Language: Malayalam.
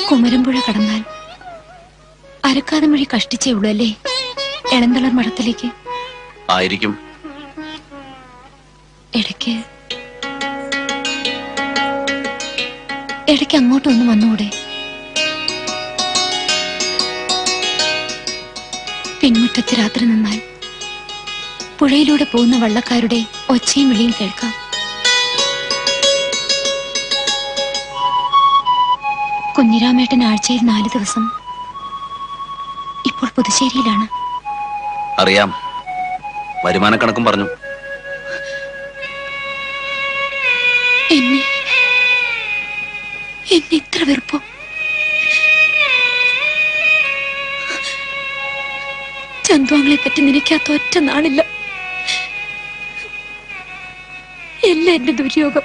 കുമരമ്പുഴ കടന്നാൽ അരക്കാതം വഴി കഷ്ടിച്ചേ ഉള്ളൂ അല്ലേ എളന്തളർ മഠത്തിലേക്ക്? ആയിരിക്കും. ഇടയ്ക്ക് അങ്ങോട്ടൊന്നും വന്നുകൂടെ? പിൻമുറ്റത്ത് രാത്രി നിന്നാൽ പുഴയിലൂടെ പോകുന്ന വള്ളക്കാരുടെ ഒച്ചയും വിളിയും കേൾക്കാം. കുഞ്ഞിരാമേട്ടൻ ആഴ്ചയിൽ 4 ദിവസം ഇപ്പോൾ പുതുശ്ശേരിയിലാണ്. അറിയാം, വരുമാനക്കണക്കും പറഞ്ഞു. എന്നെ ഇത്ര വെറുപ്പോ? ചന്തുവാങ്ങളെ പറ്റി നിനക്കാത്ത ഒറ്റ നാളില്ല. എല്ലാം എന്റെ ദുര്യോഗം.